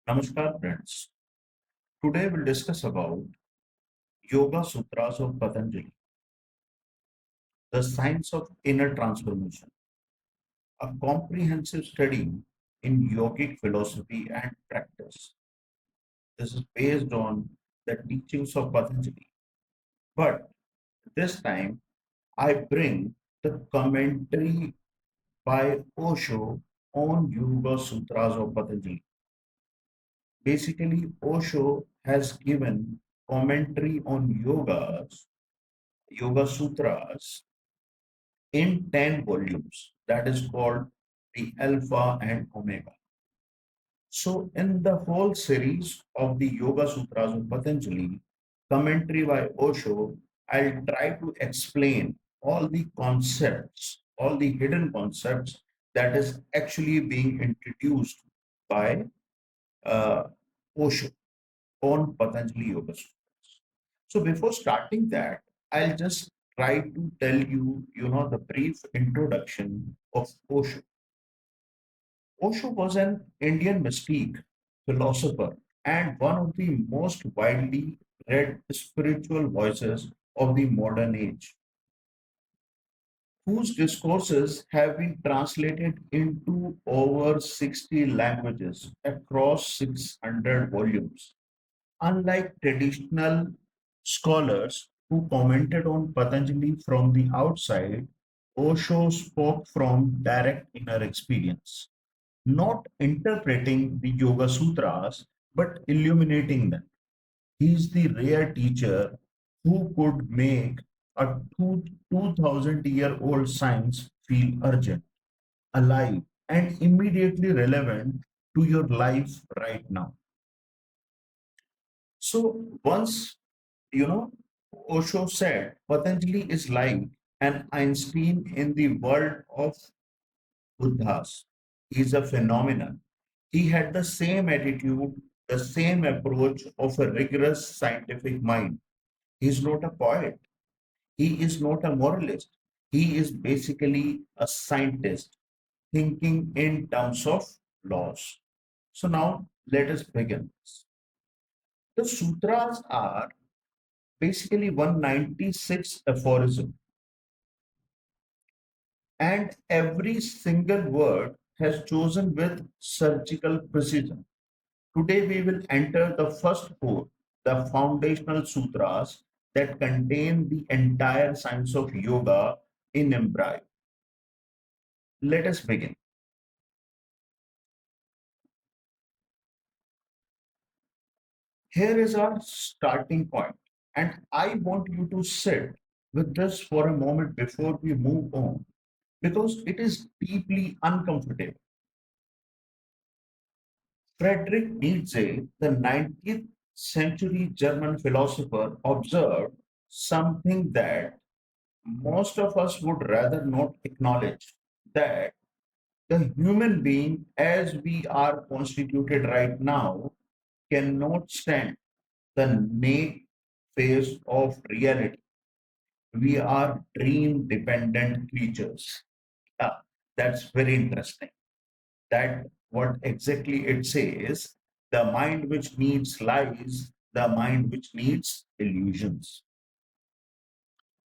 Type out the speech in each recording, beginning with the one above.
Namaskar friends. Today we'll discuss about Yoga Sutras of Patanjali, the science of inner transformation, a comprehensive study in yogic philosophy and practice. This is based on the teachings of Patanjali. But this time I bring the commentary by Osho on Yoga Sutras of Patanjali. Basically, Osho has given commentary on Yoga Sutras in 10 volumes. That is called the Alpha and Omega. So, in the whole series of the Yoga Sutras of Patanjali, commentary by Osho, I'll try to explain all the concepts, all the hidden concepts that is actually being introduced by uh, Osho on Patanjali Yoga Sutras. So before starting that, I'll just try to tell you, the brief introduction of Osho. Osho was an Indian mystic, philosopher, and one of the most widely read spiritual voices of the modern age, whose discourses have been translated into over 60 languages across 600 volumes. Unlike traditional scholars who commented on Patanjali from the outside, Osho spoke from direct inner experience, not interpreting the Yoga Sutras but illuminating them. He is the rare teacher who could make a 2000-year-old science feel urgent, alive, and immediately relevant to your life right now. So once, you know, Osho said Patanjali is like an Einstein in the world of Buddhas. He is a phenomenon. He had the same attitude, the same approach of a rigorous scientific mind. He is not a poet. He is not a moralist. He is basically a scientist thinking in terms of laws. So now let us begin. The sutras are basically 196 aphorism, and every single word has chosen with surgical precision. Today we will enter the first four, the foundational sutras that contain the entire science of yoga in embryo. Let us begin. Here is our starting point, and I want you to sit with this for a moment before we move on because it is deeply uncomfortable. Friedrich Nietzsche, the 19th century German philosopher, observed something that most of us would rather not acknowledge, that the human being, as we are constituted right now, cannot stand the naked face of reality. We are dream dependent creatures. Yeah, that's very interesting. That what exactly it says, the mind which needs lies, the mind which needs illusions.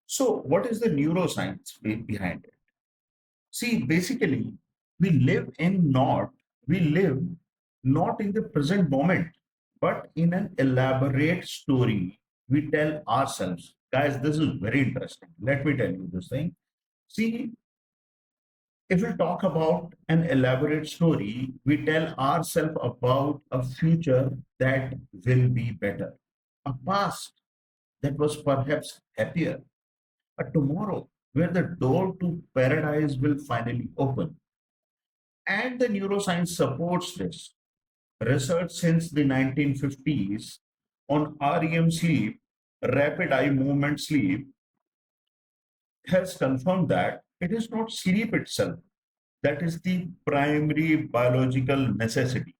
So, what is the neuroscience behind it? See, basically, we live in not, we live not in the present moment, but in an elaborate story we tell ourselves. Guys, this is very interesting. Let me tell you this thing. See, if we talk about an elaborate story, we tell ourselves about a future that will be better, a past that was perhaps happier, a tomorrow where the door to paradise will finally open. And the neuroscience supports this. Research since the 1950s on REM sleep, rapid eye movement sleep, has confirmed that it is not sleep itself that is the primary biological necessity.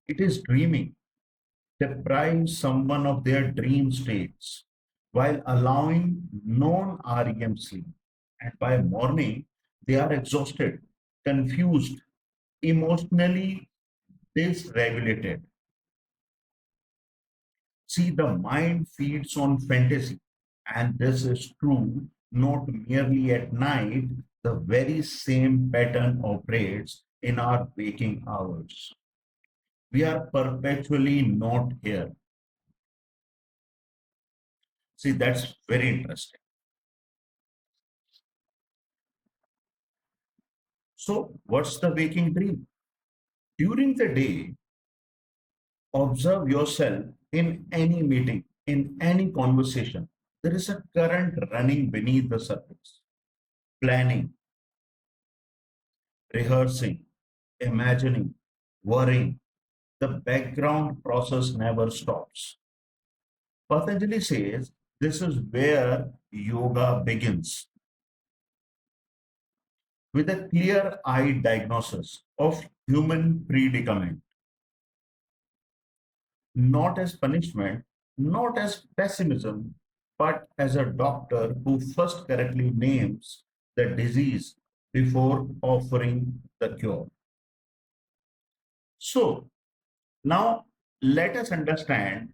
It is dreaming. Deprive someone of their dream states while allowing non REM sleep. And by morning, they are exhausted, confused, emotionally dysregulated. See, the mind feeds on fantasy, and this is true not merely at night, the very same pattern operates in our waking hours. We are perpetually not here. See, that's very interesting. So, what's the waking dream? During the day, observe yourself in any meeting, in any conversation. There is a current running beneath the surface, planning, rehearsing, imagining, worrying. The background process never stops. Patanjali says this is where yoga begins with a clear eye diagnosis of human predicament, not as punishment, not as pessimism, but as a doctor who first correctly names the disease before offering the cure. So, now let us understand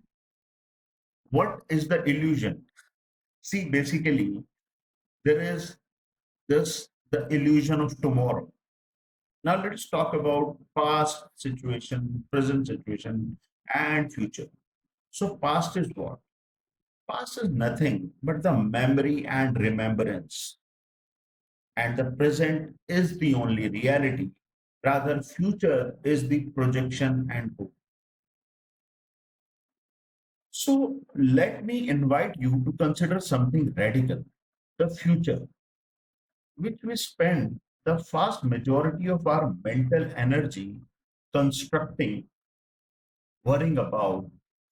what is the illusion. See, basically, there is this the illusion of tomorrow. Now let's talk about past situation, present situation, and future. So past is what? Past is nothing but the memory and remembrance, and the present is the only reality. Rather, future is the projection and hope. So let me invite you to consider something radical: the future, which we spend the vast majority of our mental energy constructing, worrying about,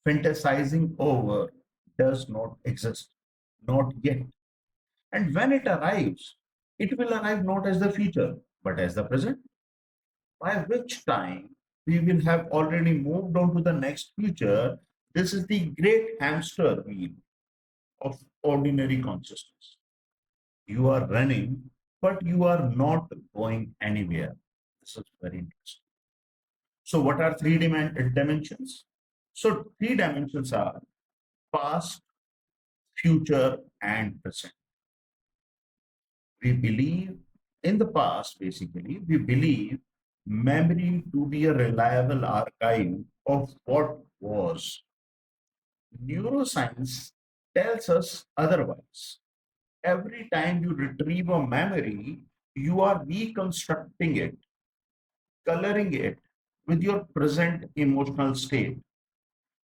fantasizing over, does not exist. Not yet. And when it arrives, it will arrive not as the future, but as the present, by which time we will have already moved on to the next future. This is the great hamster wheel of ordinary consciousness. You are running, but you are not going anywhere. This is very interesting. So, what are dimensions? So, three dimensions are past, future, and present. We believe in the past, basically, we believe memory to be a reliable archive of what was. Neuroscience tells us otherwise. Every time you retrieve a memory, you are reconstructing it, coloring it with your present emotional state,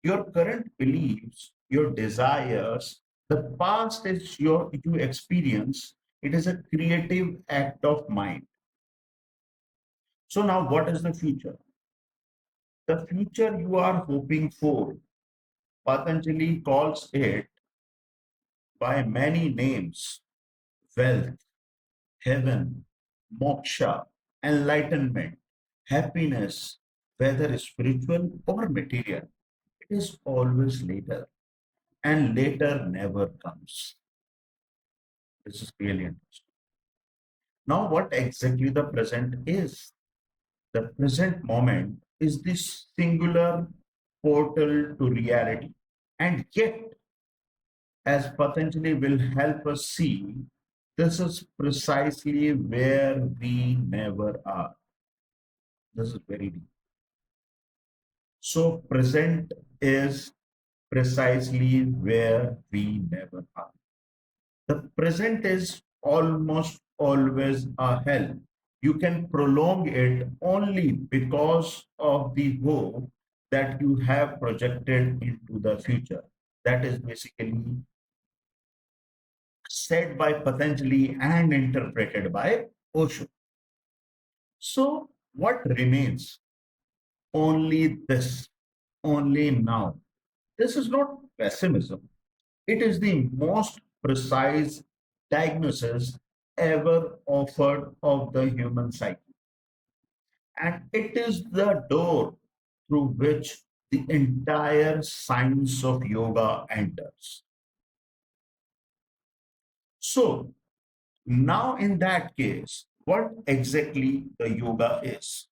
your current beliefs, your desires. The past is your you experience. It is a creative act of mind. So now what is the future? The future you are hoping for. Patanjali calls it by many names: wealth, heaven, moksha, enlightenment, happiness, whether spiritual or material. It is always later, and later never comes. This is really interesting. Now, what exactly the present is? The present moment is this singular portal to reality. And yet, as Patanjali will help us see, this is precisely where we never are. This is very deep. So, present is precisely where we never are. The present is almost always a hell. You can prolong it only because of the hope that you have projected into the future. That is basically said by Patanjali and interpreted by Osho. So, what remains? Only this, only now. This is not pessimism. It is the most precise diagnosis ever offered of the human psyche. And it is the door through which the entire science of yoga enters. So, now in that case, what exactly the yoga is?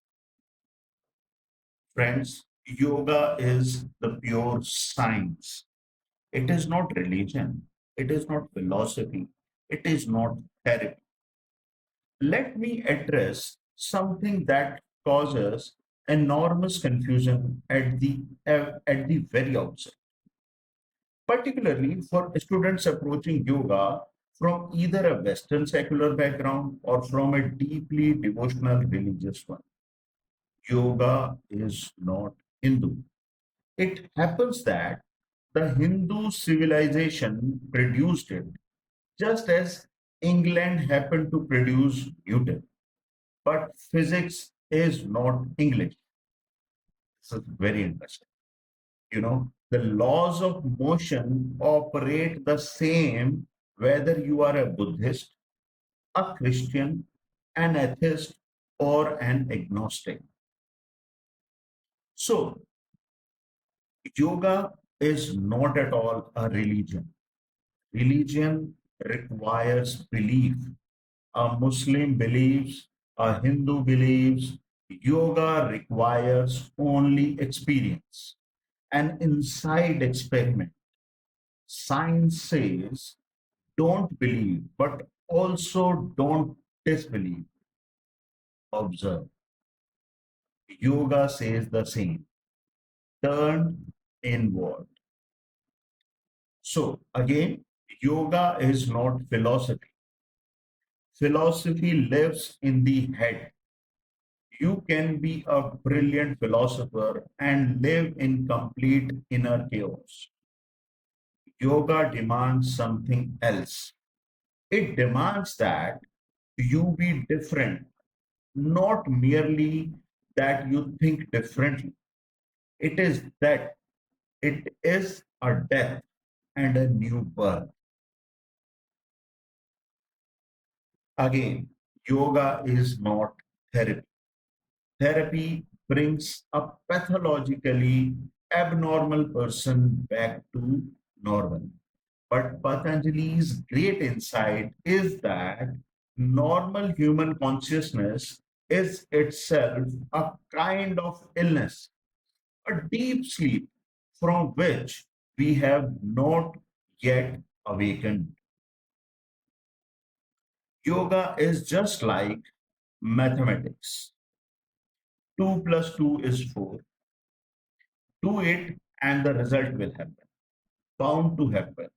Friends, yoga is the pure science. It is not religion. It is not philosophy. It is not therapy. Let me address something that causes enormous confusion at the very outset, particularly for students approaching yoga from either a Western secular background or from a deeply devotional religious one. Yoga is not Hindu. It happens that the Hindu civilization produced it, just as England happened to produce Newton. But physics is not English. This is very interesting. The laws of motion operate the same whether you are a Buddhist, a Christian, an atheist, or an agnostic. So, yoga is not at all a religion. Religion requires belief. A Muslim believes, a Hindu believes. Yoga requires only experience, an inside experiment. Science says don't believe, but also don't disbelieve. Observe. Yoga says the same. Turn inward. So, again, yoga is not philosophy. Philosophy lives in the head. You can be a brilliant philosopher and live in complete inner chaos. Yoga demands something else. It demands that you be different, not merely that you think differently. It is that it is a death and a new birth. Again, yoga is not therapy. Therapy brings a pathologically abnormal person back to normal. But Patanjali's great insight is that normal human consciousness is itself a kind of illness, a deep sleep from which we have not yet awakened. Yoga is just like mathematics. 2 plus 2 is 4. Do it and the result will happen. Bound to happen.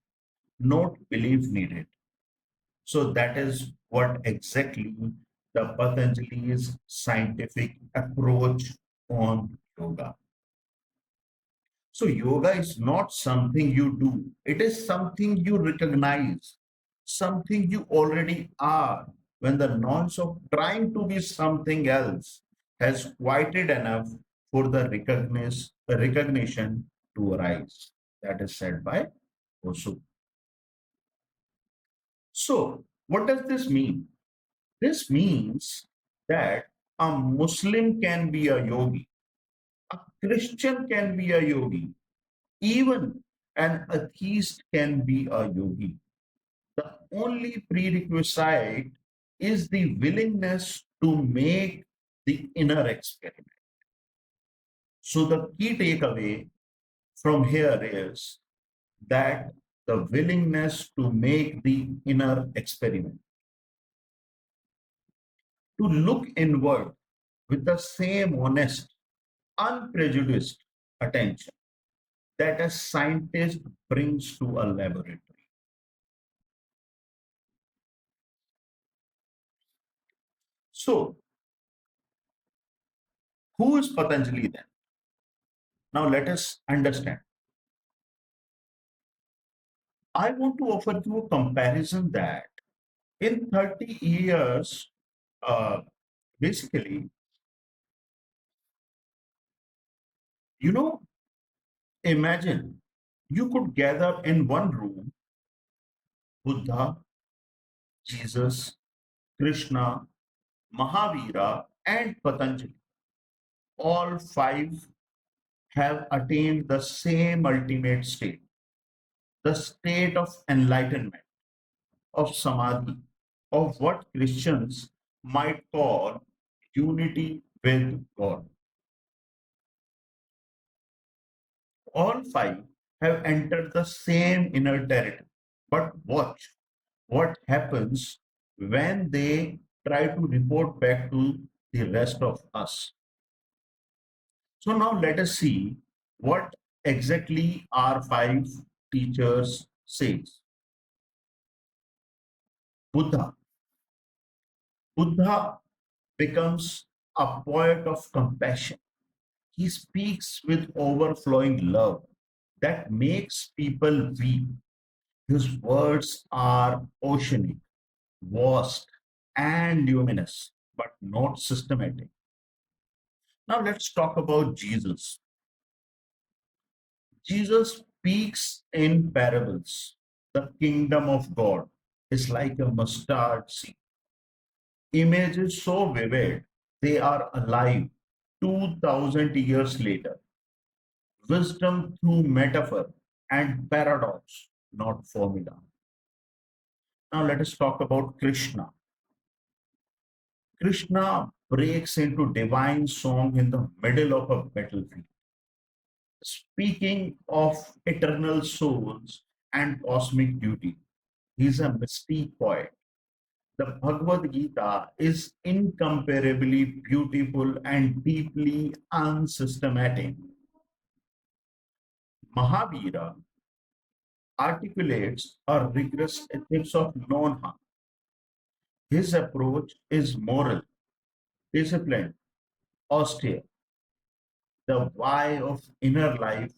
Not belief needed. So that is what exactly the Patanjali's scientific approach on yoga. So yoga is not something you do. It is something you recognize, something you already are when the noise of trying to be something else has quieted enough for the recognition to arise. That is said by Osho. So, what does this mean? This means that a Muslim can be a yogi, a Christian can be a yogi, even an atheist can be a yogi. The only prerequisite is the willingness to make the inner experiment. So, the key takeaway from here is that the willingness to make the inner experiment, to look inward with the same honest, unprejudiced attention that a scientist brings to a laboratory. So, who is Patanjali then? Now, let us understand. I want to offer you a comparison that in 30 years, uh, basically, you know, imagine you could gather in one room Buddha, Jesus, Krishna, Mahavira, and Patanjali. All five have attained the same ultimate state, the state of enlightenment, of Samadhi, of what Christians might call unity with God. All five have entered the same inner territory. But watch what happens when they try to report back to the rest of us. So now let us see what exactly our five teachers says. Buddha. Buddha becomes a poet of compassion. He speaks with overflowing love that makes people weep. His words are oceanic, vast, and luminous, but not systematic. Now let's talk about Jesus. Jesus speaks in parables. The kingdom of God is like a mustard seed. Images so vivid, they are alive 2000 years later. Wisdom through metaphor and paradox, not formula. Now let us talk about Krishna. Krishna breaks into divine song in the middle of a battlefield, speaking of eternal souls and cosmic duty. He's a mystique poet. The Bhagavad Gita is incomparably beautiful and deeply unsystematic. Mahavira articulates a rigorous ethics of non harm. His approach is moral, disciplined, austere, the why of inner life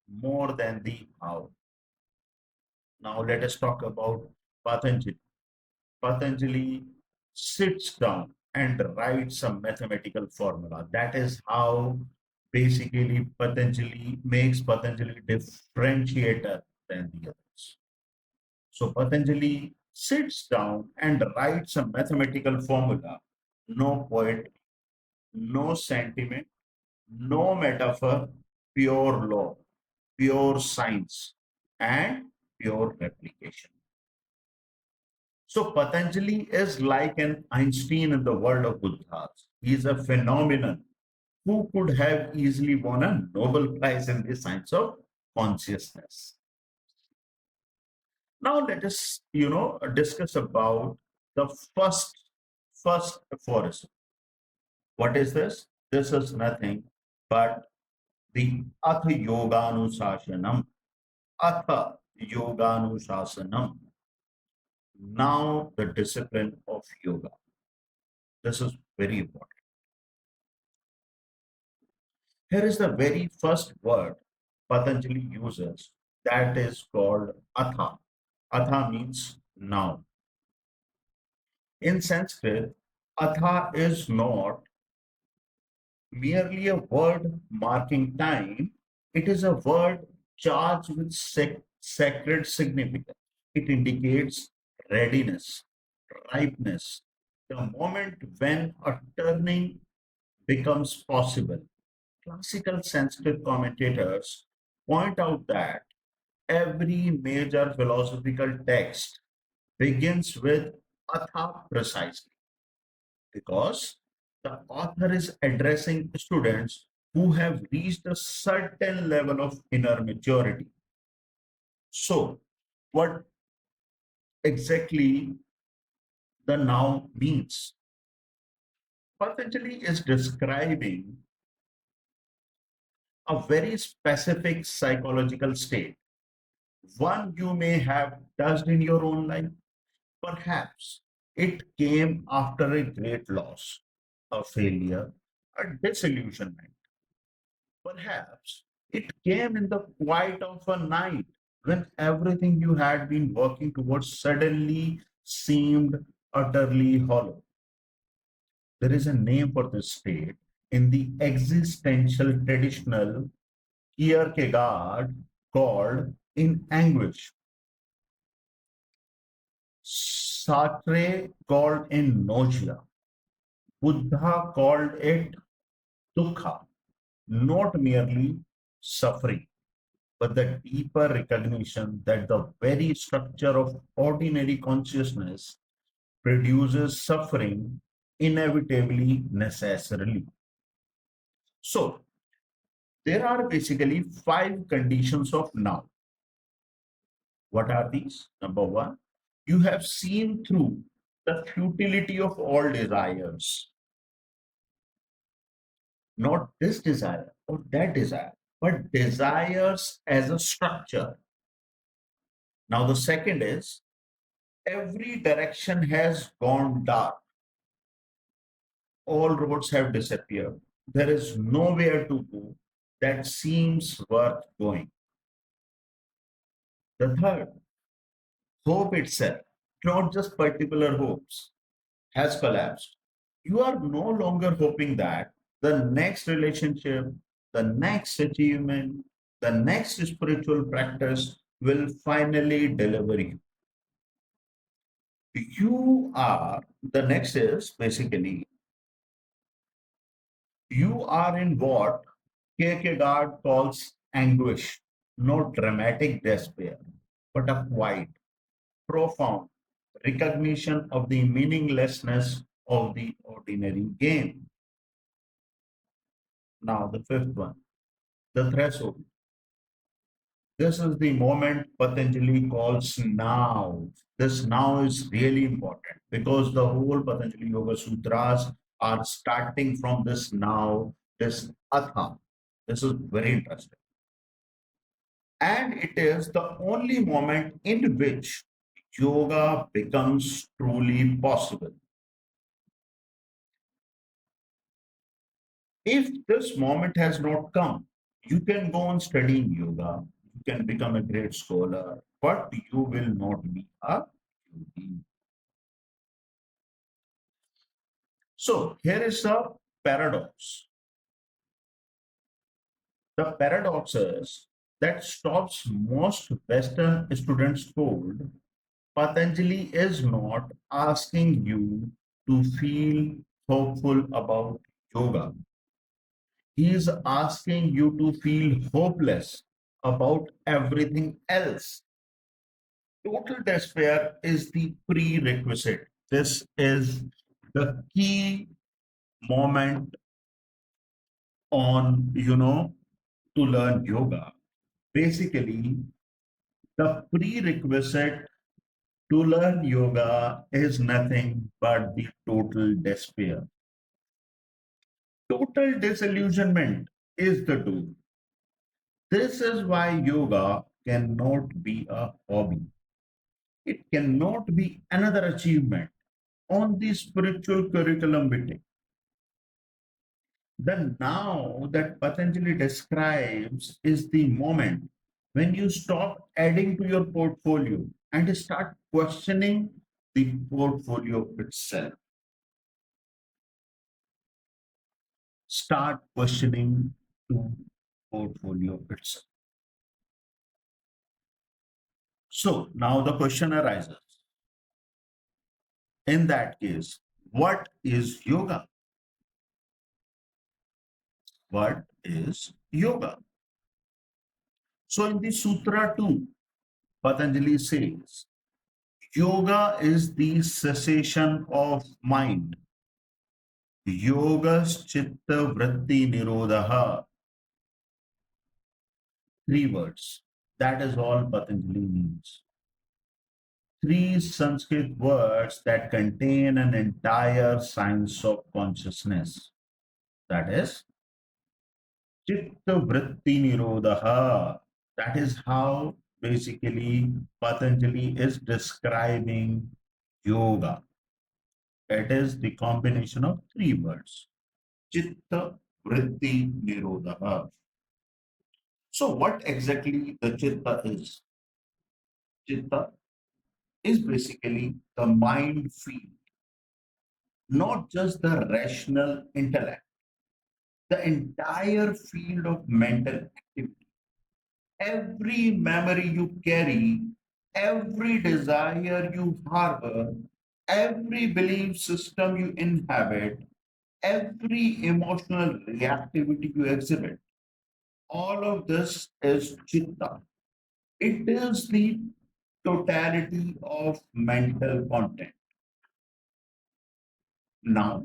more than the how. Now let us talk about Patanjali. Patanjali sits down and writes a mathematical formula. That is how basically Patanjali makes Patanjali differentiator than the others. So Patanjali sits down and writes a mathematical formula. No poetry, no sentiment, no metaphor, pure law, pure science, and pure replication. So Patanjali is like an Einstein in the world of Buddhas. He is a phenomenon who could have easily won a Nobel Prize in the science of consciousness. Now let us, discuss about the first aphorism. What is this? This is nothing but the Atha Yoganushasanam. Atha Yoganushasanam. Now the discipline of yoga. This is very important. Here is the very first word Patanjali uses, that is called Atha. Atha means now. In Sanskrit, Atha is not merely a word marking time, it is a word charged with sacred significance. It indicates readiness, ripeness, the moment when a turning becomes possible. Classical Sanskrit commentators point out that every major philosophical text begins with Atha precisely because the author is addressing students who have reached a certain level of inner maturity. So, what exactly the noun means? Patanjali is describing a very specific psychological state, one you may have touched in your own life. Perhaps it came after a great loss, a failure, a disillusionment. Perhaps it came in the quiet of a night when everything you had been working towards suddenly seemed utterly hollow. There is a name for this state in the existential traditional Kierkegaard called in anguish. Sartre called in nausea. Buddha called it dukkha, not merely suffering, but the deeper recognition that the very structure of ordinary consciousness produces suffering inevitably, necessarily. So, There are basically five conditions of now. What are these? Number one, you have seen through the futility of all desires, not this desire or that desire, but desires as a structure. Now, the second is every direction has gone dark, all roads have disappeared. There is nowhere to go that seems worth going. The third, hope itself, not just particular hopes, has collapsed. You are no longer hoping that the next relationship, the next achievement, the next spiritual practice will finally deliver you. You are, the next is basically, you are in what Kierkegaard calls anguish, not dramatic despair, but a quiet, profound recognition of the meaninglessness of the ordinary game. Now, the fifth one, the threshold. This is the moment Patanjali calls now. This now is really important because the whole Patanjali Yoga Sutras are starting from this now, this Atha. This is very interesting. And it is the only moment in which yoga becomes truly possible. If this moment has not come, you can go on studying yoga, you can become a great scholar, but you will not be a yogi. So here is a paradox. The paradox is that stops most Western students cold. Patanjali is not asking you to feel hopeful about yoga. He is asking you to feel hopeless about everything else. Total despair is the prerequisite. This is the key moment on, to learn yoga. Basically, the prerequisite to learn yoga is nothing but the total despair. Total disillusionment is the tool. This is why yoga cannot be a hobby. It cannot be another achievement on the spiritual curriculum vitae. The now that Patanjali describes is the moment when you stop adding to your portfolio and start questioning the portfolio itself. Start questioning the portfolio itself. So now the question arises. In that case, what is yoga? What is yoga? So in the Sutra I.2, Patanjali says, yoga is the cessation of mind. Yoga Chitta Vritti Nirodha. Three words. That is all Patanjali means. Three Sanskrit words that contain an entire science of consciousness. That is Chitta Vritti Nirodha. That is how basically Patanjali is describing yoga. It is the combination of three words. Chitta Vritti Nirodha. So what exactly the Chitta is? Chitta is basically the mind field, not just the rational intellect, the entire field of mental activity. Every memory you carry, every desire you harbor, every belief system you inhabit, every emotional reactivity you exhibit, all of this is chitta. It is the totality of mental content. Now,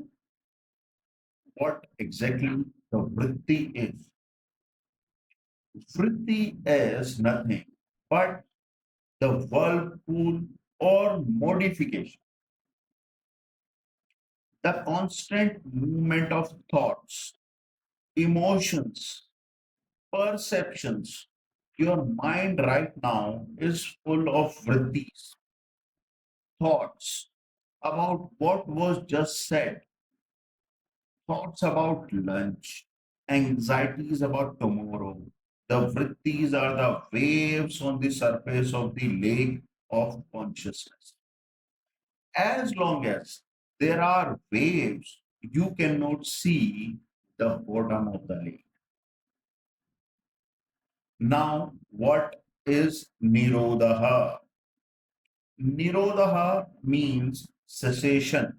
what exactly the vritti is? Vritti is nothing but the whirlpool or modification, the constant movement of thoughts, emotions, perceptions. Your mind right now is full of vrittis, thoughts about what was just said, thoughts about lunch, anxieties about tomorrow. The vrittis are the waves on the surface of the lake of consciousness. As long as there are waves, you cannot see the bottom of the lake. Now, what is Nirodha? Nirodha means cessation,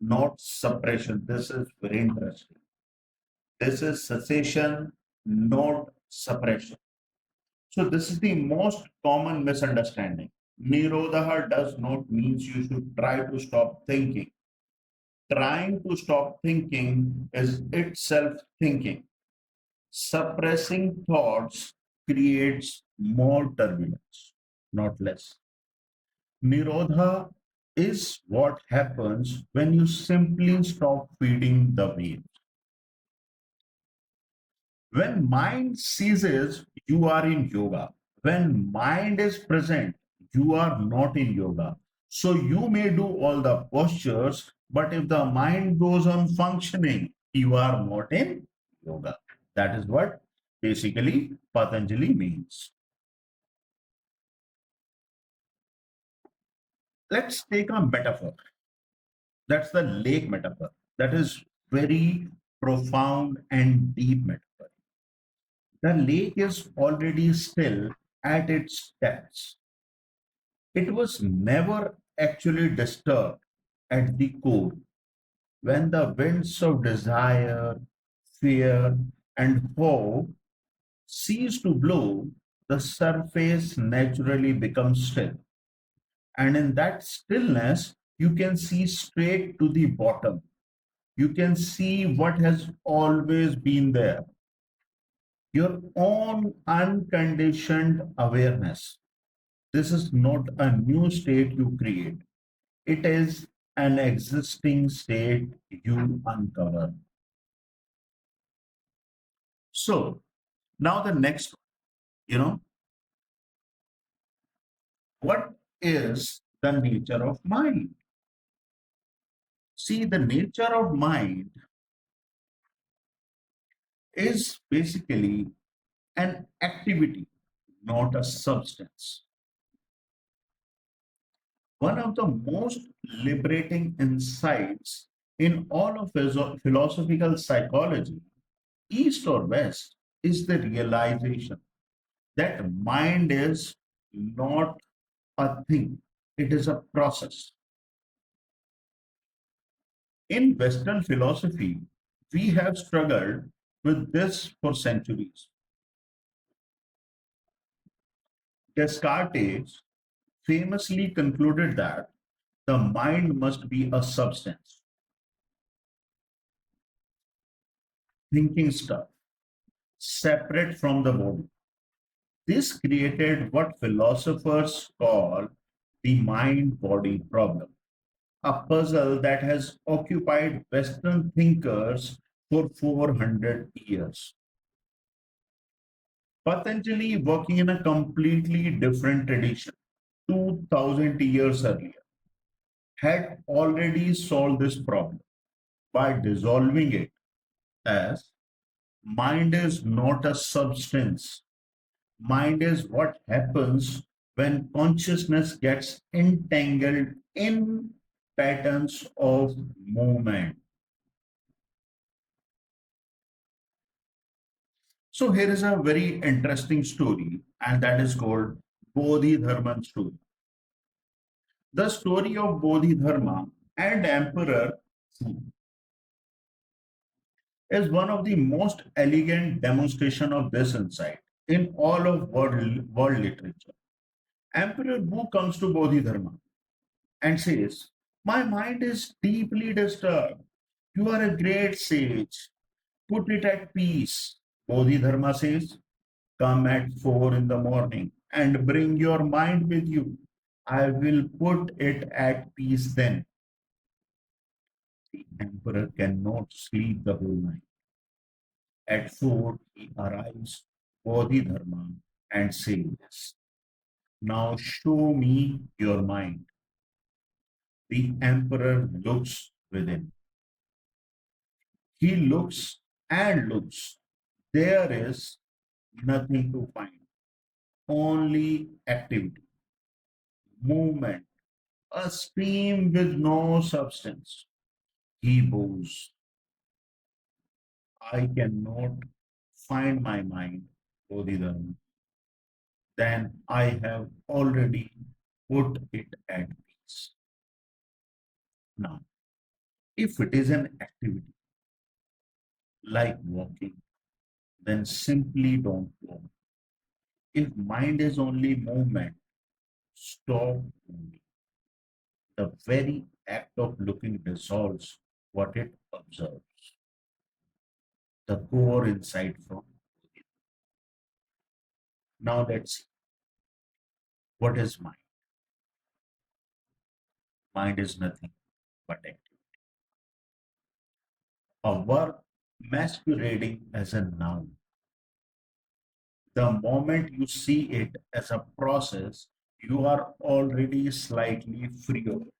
not suppression. This is very interesting. This is cessation, not suppression. So, this is the most common misunderstanding. Nirodha does not mean you should try to stop thinking. Trying to stop thinking is itself thinking. Suppressing thoughts creates more turbulence, not less. Nirodha is what happens when you simply stop feeding the wave. When mind ceases, you are in yoga. When mind is present, you are not in yoga. So you may do all the postures, but if the mind goes on functioning, you are not in yoga. That is what basically Patanjali means. Let's take a metaphor. That's the lake metaphor. That is very profound and deep metaphor. The lake is already still at its depths. It was never actually disturbed at the core. When the winds of desire, fear, and hope cease to blow, the surface naturally becomes still. And in that stillness, you can see straight to the bottom. You can see what has always been there, your own unconditioned awareness. This is not a new state you create, it is an existing state you uncover. So, now the next, you know, what is the nature of mind? See, the nature of mind is basically an activity, not a substance. One of the most liberating insights in all of philosophical psychology, East or West, is the realization that mind is not a thing, it is a process. In Western philosophy, we have struggled with this for centuries. Descartes famously concluded that the mind must be a substance, thinking stuff, separate from the body. This created what philosophers call the mind body problem, a puzzle that has occupied Western thinkers for 400 years. Patanjali, working in a completely different tradition, 2000 years earlier, had already solved this problem by dissolving it as mind is not a substance. Mind is what happens when consciousness gets entangled in patterns of movement. So here is a very interesting story, and that is called Bodhidharma story. The story of Bodhidharma and Emperor Fu is one of the most elegant demonstration of this insight in all of world literature. Emperor Wu comes to Bodhidharma and says, "My mind is deeply disturbed. You are a great sage. Put it at peace." Bodhidharma says, Come at 4 in the morning and bring your mind with you. I will put it at peace then. The emperor cannot sleep the whole night. At 4, he arrives Bodhidharma and says, now show me your mind. The emperor looks within. He looks and looks. There is nothing to find, only activity, movement, a stream with no substance. He bows. I cannot find my mind, Bodhidharma. Then I have already put it at peace. Now, if it is an activity like walking, then simply don't walk. If mind is only movement, stop moving. The very act of looking dissolves what it observes. The core insight from within. Now let's see what is mind. Mind is nothing but activity. A verb masquerading as a noun. The moment you see it as a process, you are already slightly free of it.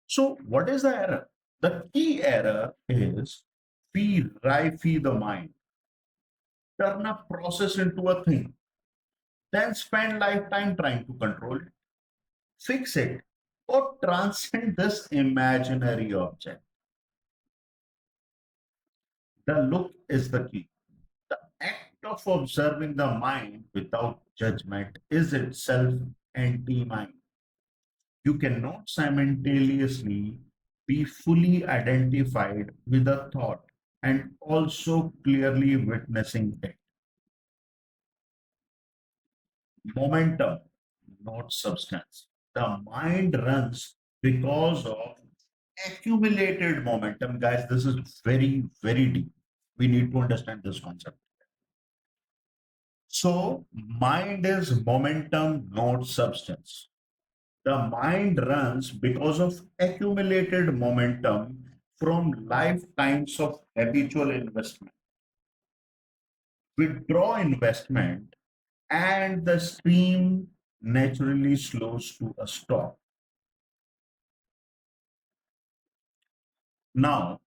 So, what is the error? The key error is feed the mind, turn a process into a thing, then spend lifetime trying to control it, fix it, or transcend this imaginary object. The look is the key. The act of observing the mind without judgment is itself anti mind. You cannot simultaneously be fully identified with a thought and also clearly witnessing it. Momentum, not substance. The mind runs because of accumulated momentum. Guys, this is very, very deep. We need to understand this concept. So, mind is momentum, not substance. The mind runs because of accumulated momentum from lifetimes of habitual investment. Withdraw investment, and the stream naturally slows to a stop. Now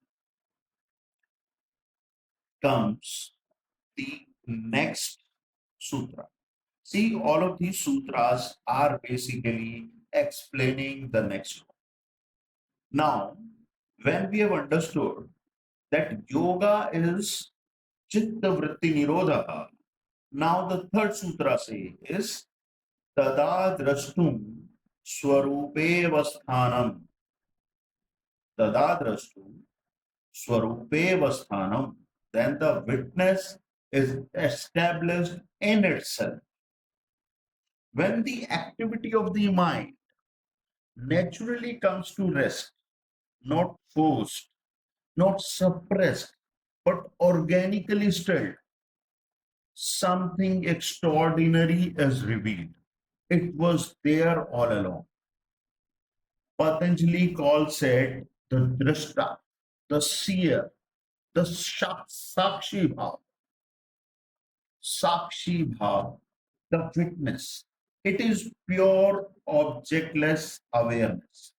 comes the next sutra. See, all of these sutras are basically explaining the next one. Now, when we have understood that yoga is Chitta Vritti Nirodha, now the third sutra says Tada Drashtum Swarupe Vasthanam. Tada Drashtum Swarupe Vasthanam. Then the witness is established in itself. When the activity of the mind naturally comes to rest, not forced, not suppressed, but organically stilled, something extraordinary is revealed. It was there all along. Patanjali calls it the drashta, the seer, the sakshi bhav, sakshi bhav, the witness. It is pure objectless awareness,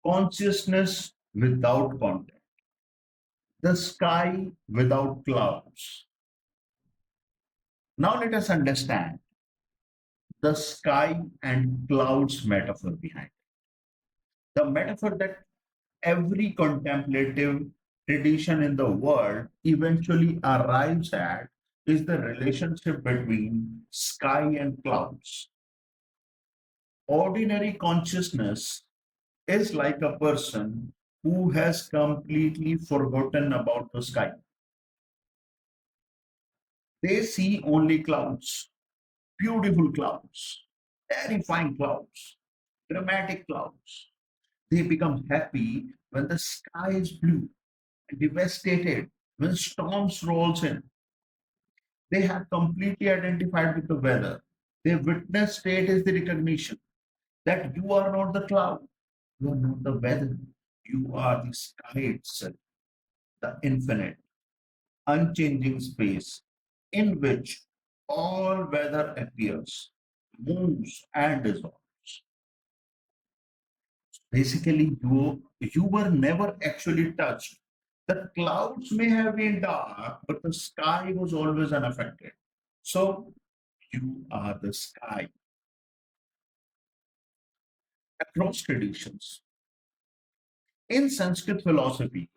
consciousness without content, the sky without clouds. Now let us understand the sky and clouds metaphor behind it. The metaphor that every contemplative tradition in the world eventually arrives at is the relationship between sky and clouds. Ordinary consciousness is like a person who has completely forgotten about the sky. They see only clouds, beautiful clouds, terrifying clouds, dramatic clouds. They become happy when the sky is blue and devastated when storms rolls in. They have completely identified with the weather. Their witness state is the recognition that you are not the cloud, you are not the weather, you are the sky itself, the infinite, unchanging space in which all weather appears, moves, and dissolves. Basically, you were never actually touched. The clouds may have been dark, but the sky was always unaffected. So you are the sky. Across traditions. In Sanskrit philosophy,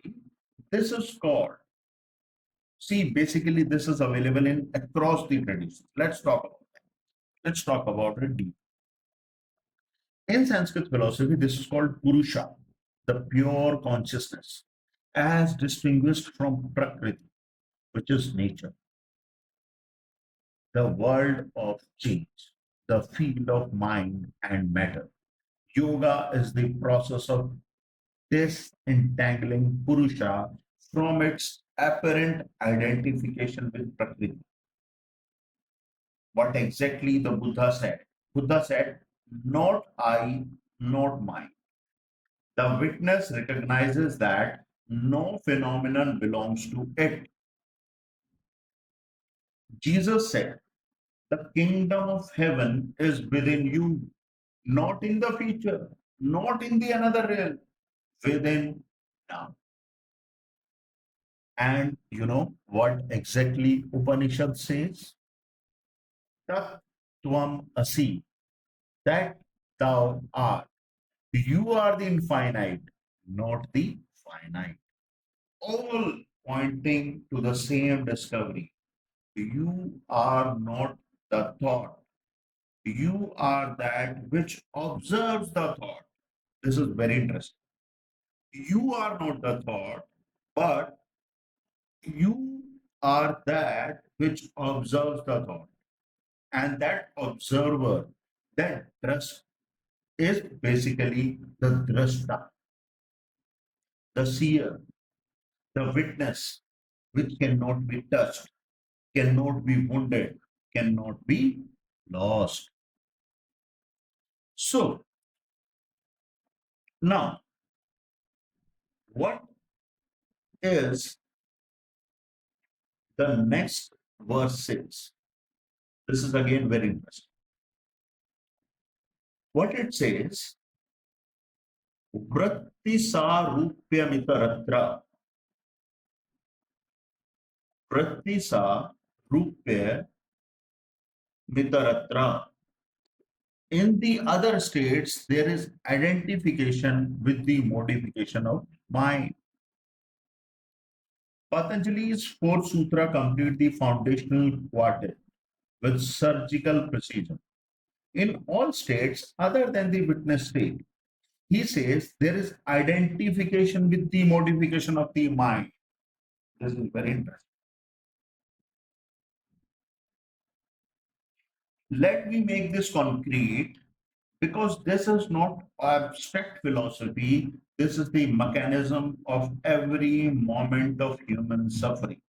this is called, see, basically this is available in across the traditions. Let's talk about it deep. In Sanskrit philosophy, this is called Purusha, the pure consciousness, as distinguished from Prakriti, which is nature, the world of change, the field of mind and matter. Yoga is the process of disentangling Purusha from its apparent identification with Prakriti. What exactly the Buddha said? Buddha said, not I, not mine. The witness recognizes that no phenomenon belongs to it. Jesus said, the kingdom of heaven is within you, not in the future, not in the another realm, within now. And you know what exactly Upanishad says? Tat tvam asi, that thou art. You are the infinite, not the finite. All pointing to the same discovery. You are not the thought. You are that which observes the thought. This is very interesting. You are not the thought, but you are that which observes the thought. And that observer, that drust is basically the drashta, the seer, the witness, which cannot be touched, cannot be wounded, cannot be lost. So now, what is the next verse says? This is again very interesting. What it says, Vritti Sarupyamitara, Vritti Sarupya Mitaratra. In the other states, there is identification with the modification of mind. Patanjali's fourth sutra complete the foundational quartet with surgical precision. In all states other than the witness state, he says there is identification with the modification of the mind. This is very interesting. Let me make this concrete because this is not abstract philosophy. This is the mechanism of every moment of human suffering.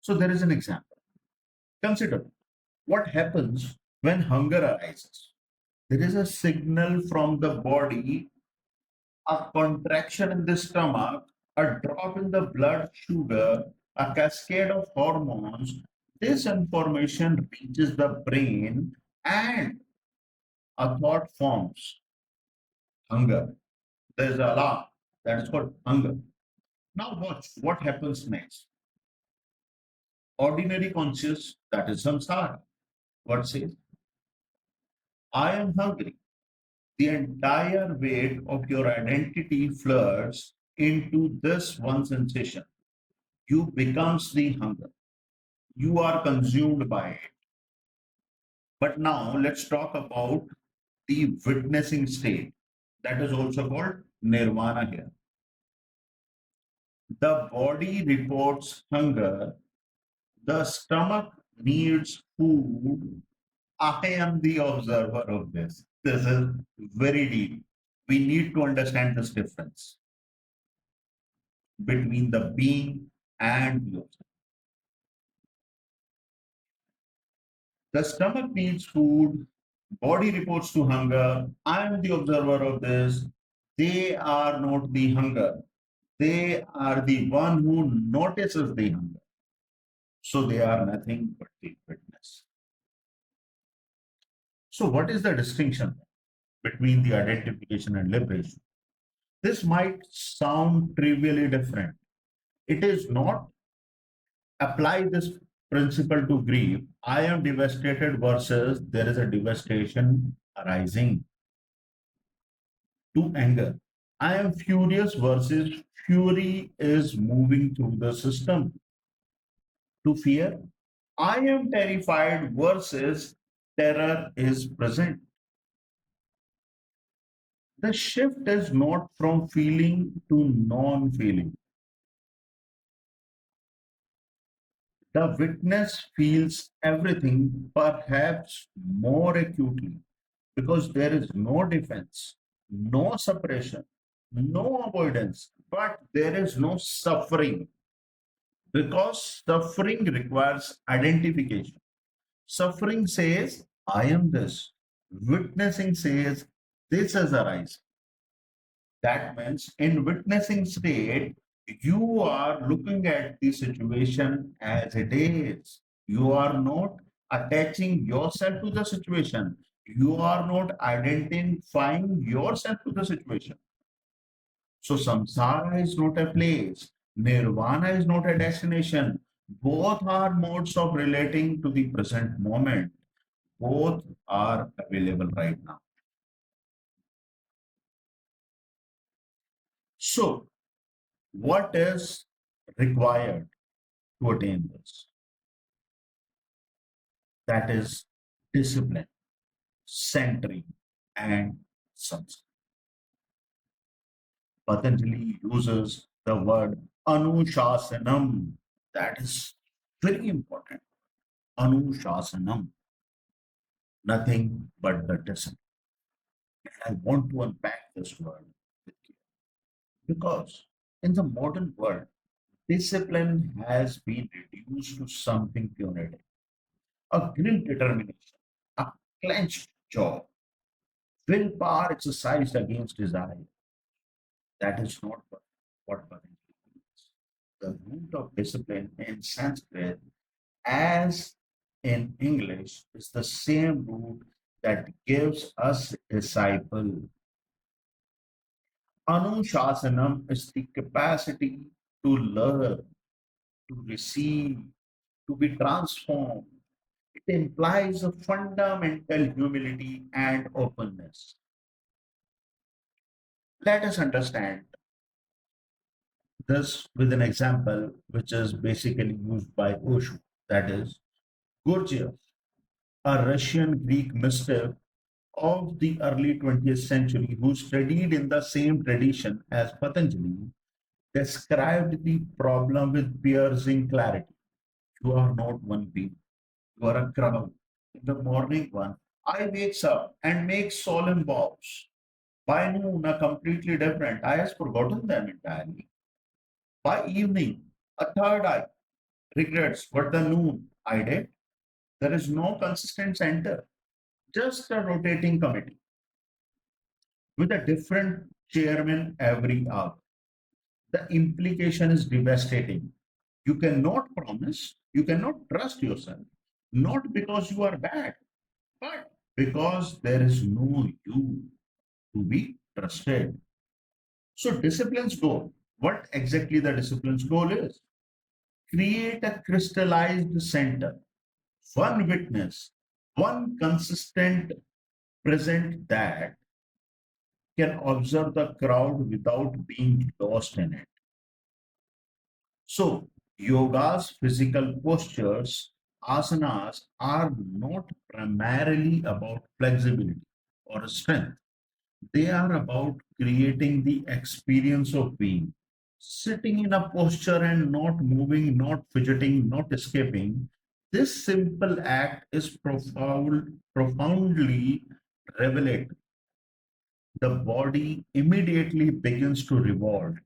So there is an example. Consider what happens when hunger arises. There is a signal from the body, a contraction in the stomach, a drop in the blood sugar, a cascade of hormones. This information reaches the brain and a thought forms, hunger. There's an alarm that is called hunger. Now watch what happens next. Ordinary conscious, that is samsara. What says? I am hungry. The entire weight of your identity floods into this one sensation. You becomes the hunger. You are consumed by it. But now let's talk about the witnessing state. That is also called nirvana here. The body reports hunger. The stomach needs food. I am the observer of this. This is very deep. We need to understand this difference between the being and the observer. The stomach needs food, body reports to hunger. I am the observer of this. They are not the hunger. They are the one who notices the hunger. So they are nothing but the witness. So, what is the distinction between the identification and liberation? This might sound trivially different. It is not. Apply this principle to grief. I am devastated versus there is a devastation arising. To anger. I am furious versus fury is moving through the system. To fear. I am terrified versus terror is present. The shift is not from feeling to non feeling. The witness feels everything perhaps more acutely because there is no defense, no suppression, no avoidance, but there is no suffering because suffering requires identification. Suffering says, I am this. Witnessing says, this has arisen. That means in witnessing state, you are looking at the situation as it is. You are not attaching yourself to the situation. You are not identifying yourself to the situation. So samsara is not a place. Nirvana is not a destination. Both are modes of relating to the present moment. Both are available right now. So what is required to attain this? That is discipline, centering, and samsara. Patanjali uses the word anushasanam. That is very important. Anushasanam, nothing but the discipline. I want to unpack this word with you because in the modern world, discipline has been reduced to something punitive, a grim determination, a clenched jaw, willpower exercised against desire. That is not what Patanjali means. The root of discipline in Sanskrit, as in English, is the same root that gives us disciple. Anushasanam is the capacity to learn, to receive, to be transformed. It implies a fundamental humility and openness. Let us understand this with an example which is basically used by Osho. That is, Gurdjieff, a Russian Greek mystic of the early 20th century who studied in the same tradition as Patanjali, described the problem with piercing clarity. You are not one being, you are a crowd. In the morning one, I wakes up and makes solemn vows. By noon, a completely different. I has forgotten them entirely. By evening, a third eye regrets what the noon I did. There is no consistent center, just a rotating committee with a different chairman every hour. The implication is devastating. You cannot promise, you cannot trust yourself, not because you are bad, but because there is no you to be trusted. So, discipline's goal, what exactly the discipline's goal is? Create a crystallized center, one witness, one consistent present that can observe the crowd without being lost in it. So, yoga's physical postures, asanas, are not primarily about flexibility or strength. They are about creating the experience of being. Sitting in a posture and not moving, not fidgeting, not escaping, this simple act is profoundly revelatory. The body immediately begins to revolt.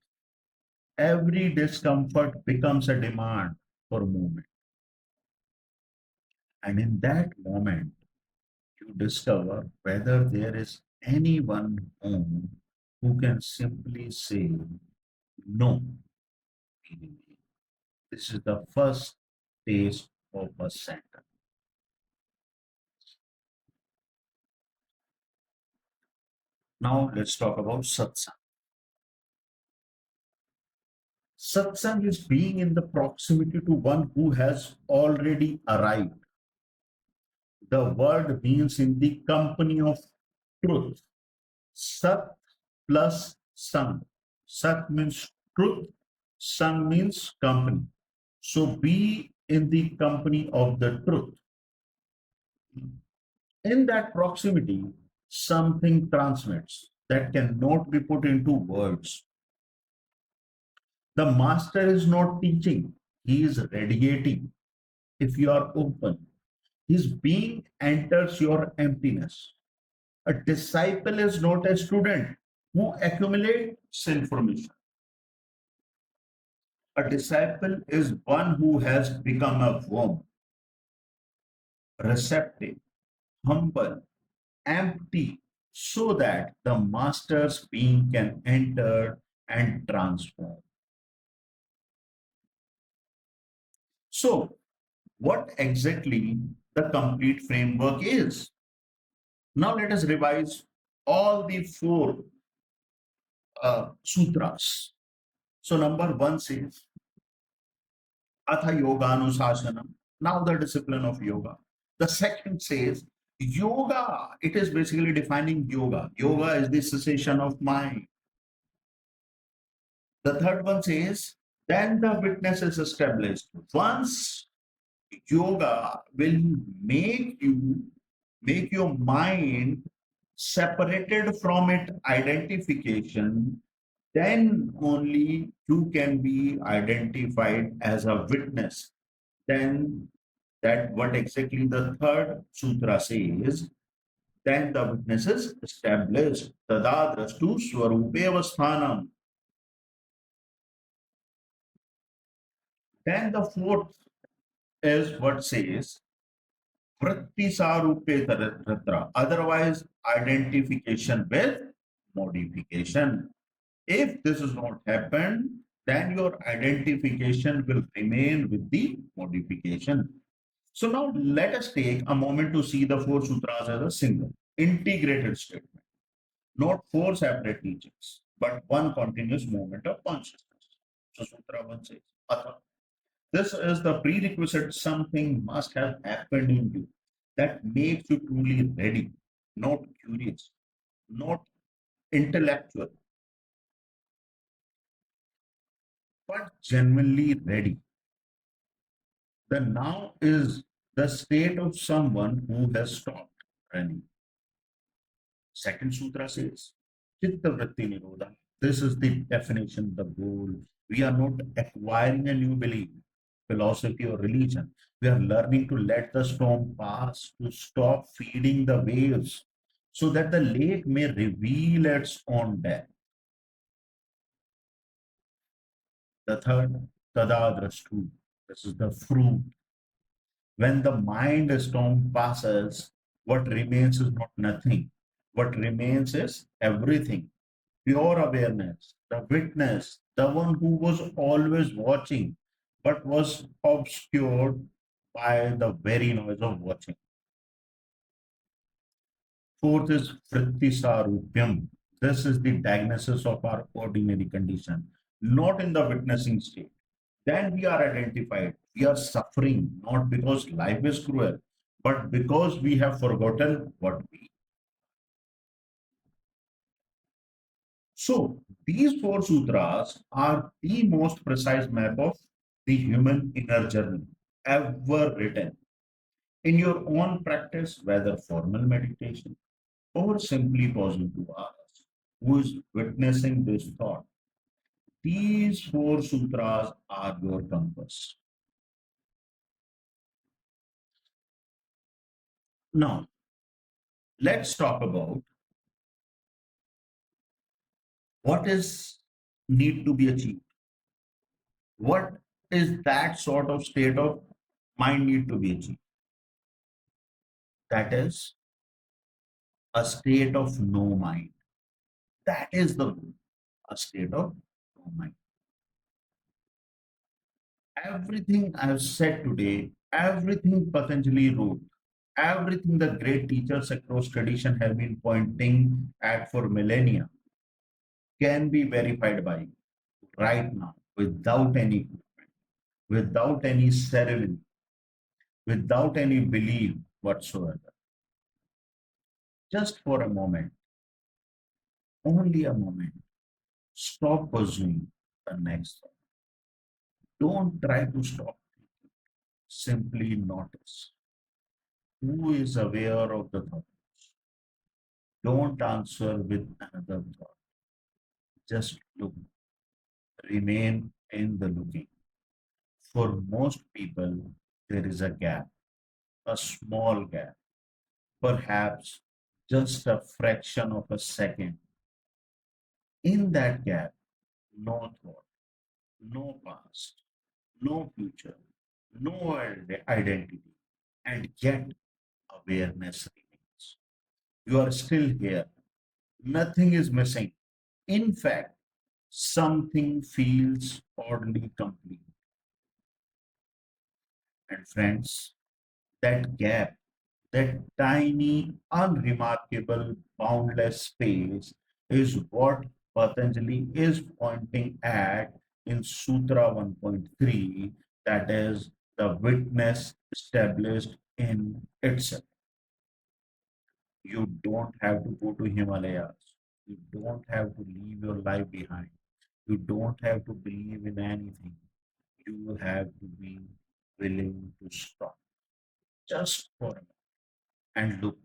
Every discomfort becomes a demand for movement. And in that moment, you discover whether there is anyone home who can simply say no. This is the first taste of a center. Now let's talk about satsang. Satsang is being in the proximity to one who has already arrived. The word means in the company of truth. Sat plus sang. Sat means truth, sang means company. So be in the company of the truth. In that proximity, something transmits that cannot be put into words. The master is not teaching, he is radiating. If you are open, his being enters your emptiness. A disciple is not a student who accumulates information. A disciple is one who has become a worm, receptive, humble, empty, so that the master's being can enter and transform. So, what exactly the complete framework is? Now, let us revise all the four sutras. So, number one says Atha Yoganushasanam, now the discipline of yoga. The second says yoga, it is basically defining yoga. Yoga is the cessation of mind. The third one says, then the witness is established. Once yoga will make your mind separated from it identification, then only you can be identified as a witness. Then that what exactly the third sutra says, then the witness is established. Tada drastu swarupe avasthanam. Then the fourth is what says vritti sarupe tatra, otherwise identification with modification. If this has not happened, then your identification will remain with the modification. So now let us take a moment to see the four sutras as a single, integrated statement, not four separate teachings, but one continuous movement of consciousness. So Sutra 1 says, Atha, this is the prerequisite something must have happened in you that makes you truly ready, not curious, not intellectual, but genuinely ready. The now is the state of someone who has stopped running. Second sutra says, Chitta Vritti Nirodha. This is the definition, the goal. We are not acquiring a new belief, philosophy, or religion. We are learning to let the storm pass, to stop feeding the waves, so that the lake may reveal its own depth. The third, Tadadrastu. This is the fruit. When the mind storm passes, what remains is not nothing. What remains is everything. Pure awareness, the witness, the one who was always watching, but was obscured by the very noise of watching. Fourth is Vritti Sarupyam. This is the diagnosis of our ordinary condition, not in the witnessing state. Then we are identified. We are suffering not because life is cruel, but because we have forgotten what we. So these four sutras are the most precise map of the human inner journey ever written. In your own practice, whether formal meditation or simply pausing to ask, who is witnessing this thought? These four sutras are your compass. Now, let's talk about what is need to be achieved. What is that sort of state of mind need to be achieved? That is a state of no mind. That is the a state of no mind. Everything I've said today, everything Patanjali wrote, everything the great teachers across tradition have been pointing at for millennia can be verified by you right now without any without any ceremony, without any belief whatsoever. Just for a moment, only a moment, stop pursuing the next thought. Don't try to stop. Simply notice who is aware of the thought. Don't answer with another thought. Just look. Remain in the looking. For most people, there is a gap, a small gap, perhaps just a fraction of a second. In that gap, no thought, no past, no future, no identity, and yet awareness remains. You are still here. Nothing is missing. In fact, something feels oddly complete. And friends, that gap, that tiny, unremarkable, boundless space is what Patanjali is pointing at in Sutra 1.3, that is the witness established in itself. You don't have to go to Himalayas. You don't have to leave your life behind. You don't have to believe in anything. You have to be willing to stop just for a moment and look.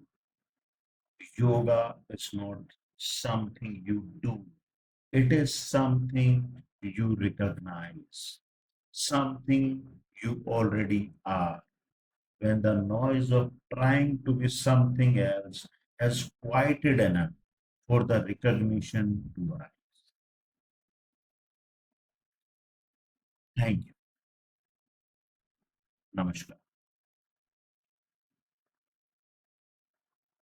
Yoga is not something you do, it is something you recognize, something you already are. When the noise of trying to be something else has quieted enough for the recognition to arise. Thank you. Namaskar.